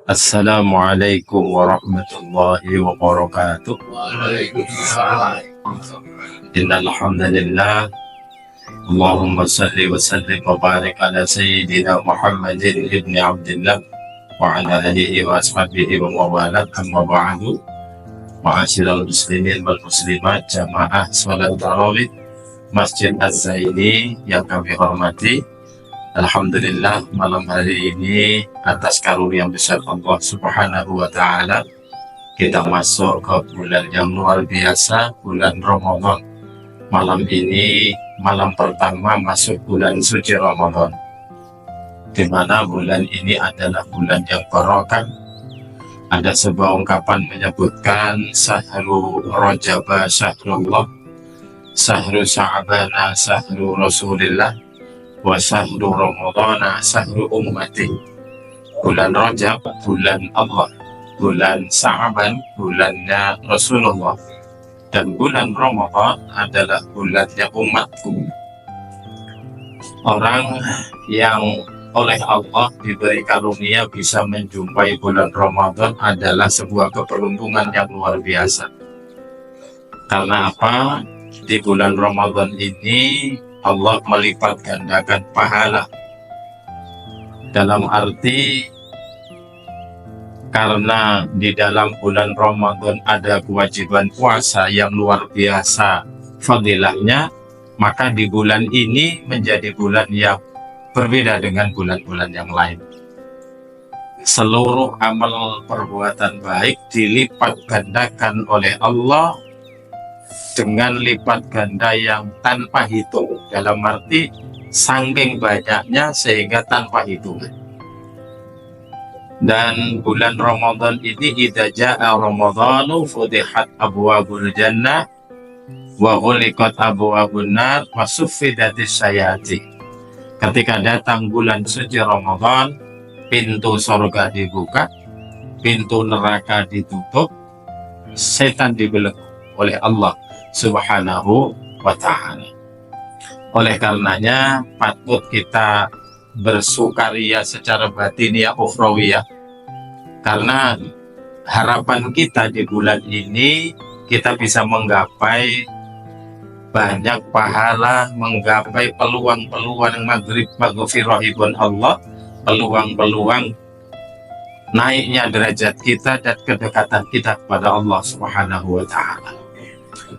Assalamualaikum warahmatullahi wabarakatuh. Waalaikumsalam. Innal hamdalillah. Allahumma salli wa sallim wa barik ala sayyidina Muhammadin ibni Abdillah wa ala alihi wa ashabihi wa mawalat, amma ba'du. Ma'asyiral muslimin wal muslimat, jamaah salat tarawih Masjid Az-Zaini yang kami hormati, alhamdulillah malam hari ini atas karunia yang besar Allah Subhanahu wa Ta'ala, kita masuk ke bulan yang luar biasa, bulan Ramadan. Malam ini malam pertama masuk bulan suci Ramadan, di mana bulan ini adalah bulan yang barokah. Ada sebuah ungkapan menyebutkan sahru rajaba syahrullah, sahru sya'bana sahru rasulillah, wa sahru ramadana sahru ummati. Bulan Rajab bulan Allah, bulan Sya'ban bulannya Rasulullah, dan bulan Ramadan adalah bulannya umatku. Orang yang oleh Allah diberi karunia bisa menjumpai bulan Ramadan adalah sebuah keberuntungan yang luar biasa. Karena apa? Di bulan Ramadan ini Allah melipat gandakan pahala. Dalam arti, karena di dalam bulan Ramadan ada kewajiban puasa yang luar biasa fadilahnya, maka di bulan ini menjadi bulan yang berbeda dengan bulan-bulan yang lain. Seluruh amal perbuatan baik dilipat gandakan oleh Allah dengan lipat ganda yang tanpa hitung. Dalam arti saking banyaknya sehingga tanpa hitungan. Dan bulan Ramadan ini, idza jaa Ramadhanu fudihat abwabul jannah wa ghuliqat abwabun nar wa suffidatis syayatin. Ketika datang bulan suci Ramadan, pintu surga dibuka, pintu neraka ditutup, setan dibelenggu oleh Allah Subhanahu wa Ta'ala. Oleh karenanya patut kita bersukaria secara batiniah ukhrawiyah, karena harapan kita di bulan ini kita bisa menggapai banyak pahala, menggapai peluang-peluang maghrib maghfirahibun Allah, peluang-peluang naiknya derajat kita dan kedekatan kita kepada Allah Subhanahu wa Ta'ala.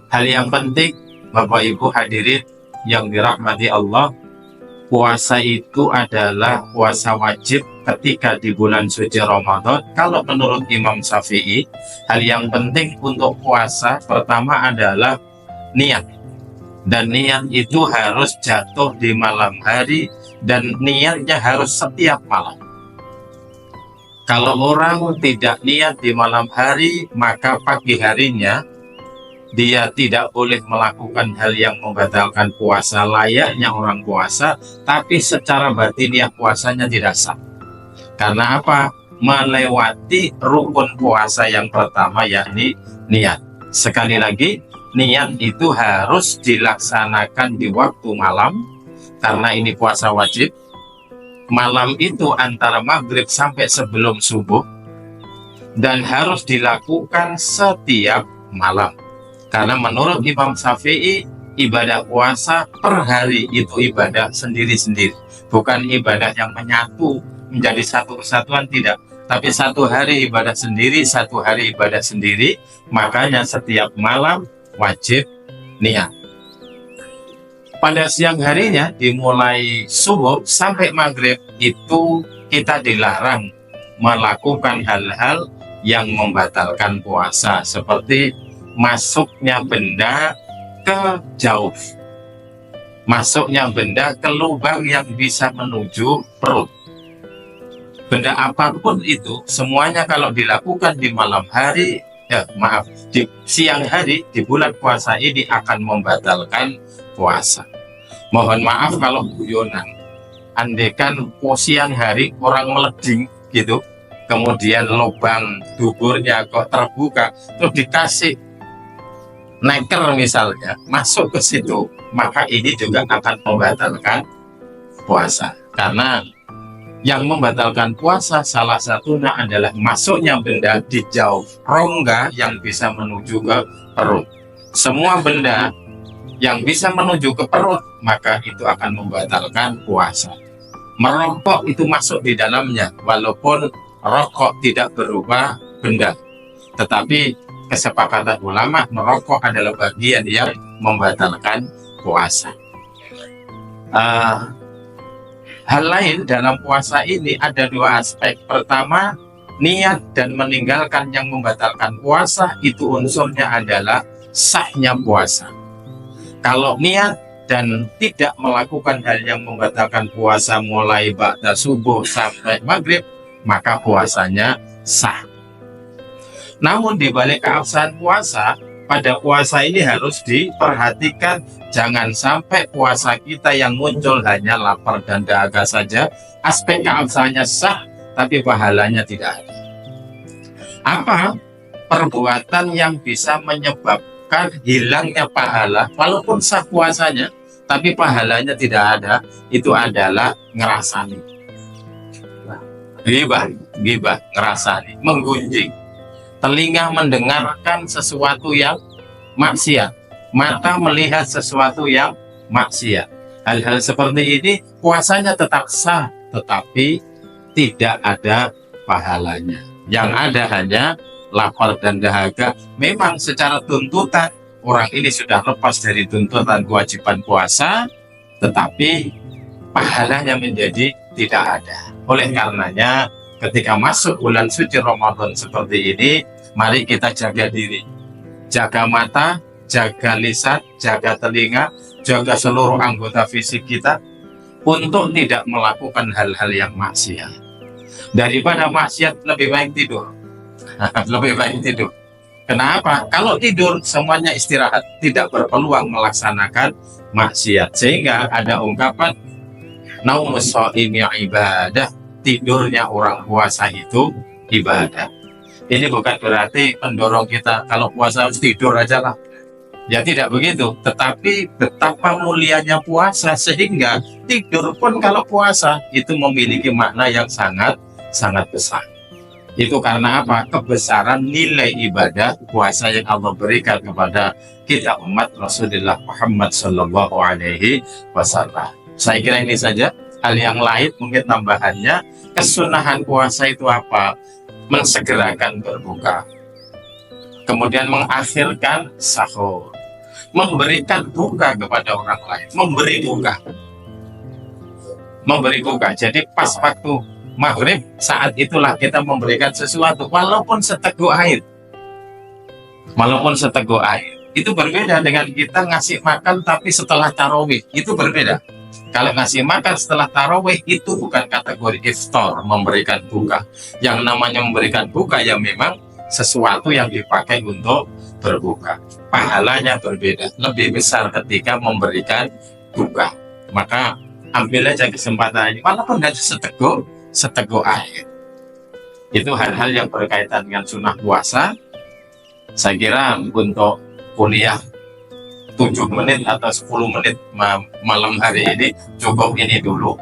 Hal yang penting, Bapak Ibu hadirin yang dirahmati Allah, puasa itu adalah puasa wajib ketika di bulan suci Ramadan. Kalau menurut Imam Syafi'i, hal yang penting untuk puasa pertama adalah niat. Dan niat itu harus jatuh di malam hari, dan niatnya harus setiap malam. Kalau orang tidak niat di malam hari, maka pagi harinya dia tidak boleh melakukan hal yang membatalkan puasa layaknya orang puasa, tapi secara batiniah puasanya tidak sah. Karena apa? Melewati rukun puasa yang pertama, yakni niat. Sekali lagi, niat itu harus dilaksanakan di waktu malam, karena ini puasa wajib. Malam itu antara maghrib sampai sebelum subuh, dan harus dilakukan setiap malam. Karena menurut Imam Syafi'i, ibadah puasa per hari itu ibadah sendiri-sendiri. Bukan ibadah yang menyatu menjadi satu kesatuan, tidak. Tapi satu hari ibadah sendiri, satu hari ibadah sendiri. Makanya setiap malam wajib niat. Pada siang harinya, dimulai subuh sampai maghrib, itu kita dilarang melakukan hal-hal yang membatalkan puasa, seperti masuknya benda ke jauh, masuknya benda ke lubang yang bisa menuju perut. Benda apapun itu, semuanya kalau dilakukan di malam hari, di siang hari di bulan puasa ini akan membatalkan puasa. Mohon maaf kalau guyonan, andaikan siang hari orang meleding gitu, kemudian lubang duburnya kok terbuka, terus dikasih neker misalnya masuk ke situ, maka ini juga akan membatalkan puasa. Karena Yang membatalkan puasa salah satunya adalah masuknya benda di jauh rongga yang bisa menuju ke perut. Semua benda yang bisa menuju ke perut, maka itu akan membatalkan puasa. Merokok itu masuk di dalamnya, walaupun rokok tidak berupa benda. Tetapi kesepakatan ulama, merokok adalah bagian yang membatalkan puasa. Hal lain dalam puasa ini ada dua aspek. Pertama, niat dan meninggalkan yang membatalkan puasa, itu unsurnya adalah sahnya puasa. Kalau niat dan tidak melakukan hal yang membatalkan puasa mulai ba'da subuh sampai maghrib, maka puasanya sah. Namun di balik keabsahan puasa, pada puasa ini harus diperhatikan, jangan sampai puasa kita yang muncul hanya lapar dan dahaga saja, aspek keabsahannya sah, tapi pahalanya tidak ada. Apa perbuatan yang bisa menyebabkan hilangnya pahala, walaupun sah puasanya, tapi pahalanya tidak ada? Itu adalah ngerasani. Ghibah, ngerasani, menggunjing. Telinga mendengarkan sesuatu yang maksiat, mata melihat sesuatu yang maksiat. Hal-hal seperti ini puasanya tetap sah, tetapi tidak ada pahalanya. Yang ada hanya lapar dan dahaga. Memang secara tuntutan orang ini sudah lepas dari tuntutan kewajiban puasa, tetapi pahalanya menjadi tidak ada. Oleh karenanya, ketika masuk bulan suci Ramadan seperti ini, mari kita jaga diri, jaga mata, jaga lisan, jaga telinga, jaga seluruh anggota fisik kita untuk tidak melakukan hal-hal yang maksiat. Daripada maksiat, lebih baik tidur. Lebih baik tidur. Kenapa? Kalau tidur semuanya istirahat, tidak berpeluang melaksanakan maksiat. Sehingga ada ungkapan naumus shaimi ibadah, tidurnya orang puasa itu ibadah. Ini bukan berarti mendorong kita kalau puasa harus tidur aja lah. Ya tidak begitu. Tetapi betapa mulianya puasa sehingga tidur pun kalau puasa itu memiliki makna yang sangat besar. Itu karena apa? Kebesaran nilai ibadah puasa yang Allah berikan kepada kita umat Rasulullah Muhammad Sallallahu Alaihi Wasallam. Saya kira ini saja. Hal yang lain mungkin tambahannya, kesunahan puasa itu apa? Mensegerakan berbuka, kemudian mengakhirkan sahur, memberikan buka kepada orang lain, memberi buka. Jadi pas waktu maghrib, saat itulah kita memberikan sesuatu, walaupun seteguk air. Itu berbeda dengan kita ngasih makan tapi setelah tarawih, itu berbeda. Kalau ngasih makan setelah tarawih itu bukan kategori iftar, memberikan buka. Yang namanya memberikan buka ya memang sesuatu yang dipakai untuk berbuka. Pahalanya berbeda, lebih besar ketika memberikan buka. Maka ambil aja kesempatan ini, walaupun hanya seteguk air. Itu hal-hal yang berkaitan dengan sunnah puasa. Saya kira untuk kuliah 7 menit atau 10 menit malam hari ini cukup ini dulu.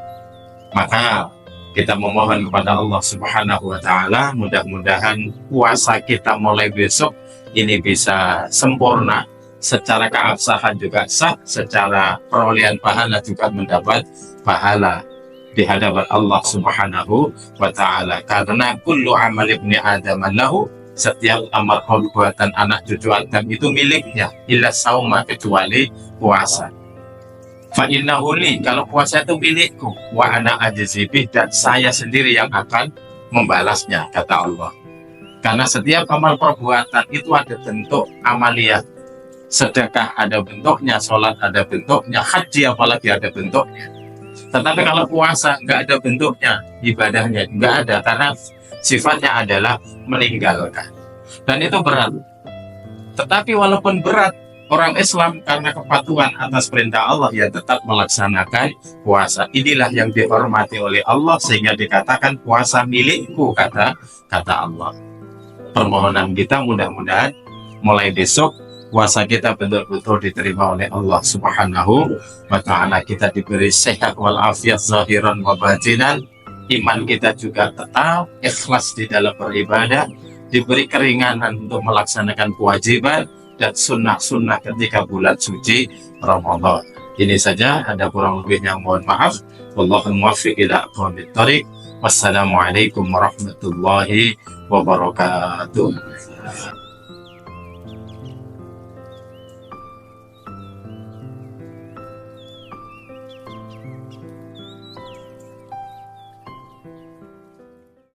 Maka kita memohon kepada Allah Subhanahu wa Ta'ala, mudah-mudahan puasa kita mulai besok ini bisa sempurna, secara keabsahan juga sah, secara perolehan pahala juga mendapat pahala di hadapan Allah Subhanahu wa Ta'ala. Karena kullu amal ibni Adam lahu, setiap amal perbuatan anak cucu Adam itu miliknya, illa sauma, kecuali puasa. Fa innahu li, kalau puasa itu milikku, wa ana ajzibih, dan saya sendiri yang akan membalasnya, kata Allah. Karena setiap amal perbuatan itu ada bentuk amaliyah. Sedekah ada bentuknya, sholat ada bentuknya, haji apalagi ada bentuknya. Tetapi kalau puasa nggak ada bentuknya, ibadahnya nggak ada, karena sifatnya adalah meninggalkan. Dan itu berat. Tetapi walaupun berat, orang Islam karena kepatuhan atas perintah Allah ya tetap melaksanakan puasa. Inilah yang dihormati oleh Allah sehingga dikatakan puasa milikku, kata Allah. Permohonan kita mudah-mudahan mulai besok puasa kita betul-betul diterima oleh Allah Subhanahu wa Ta'ala. Kita diberi sehat walafiat zahiran wa batinan, iman kita juga tetap ikhlas di dalam beribadah, diberi keringanan untuk melaksanakan kewajiban dan sunnah-sunnah ketika bulan suci Ramadan. Ini saja, ada kurang lebihnya mohon maaf. Wallahul muwaffiq ila aqwamit thoriq. Wassalamualaikum warahmatullahi wabarakatuh.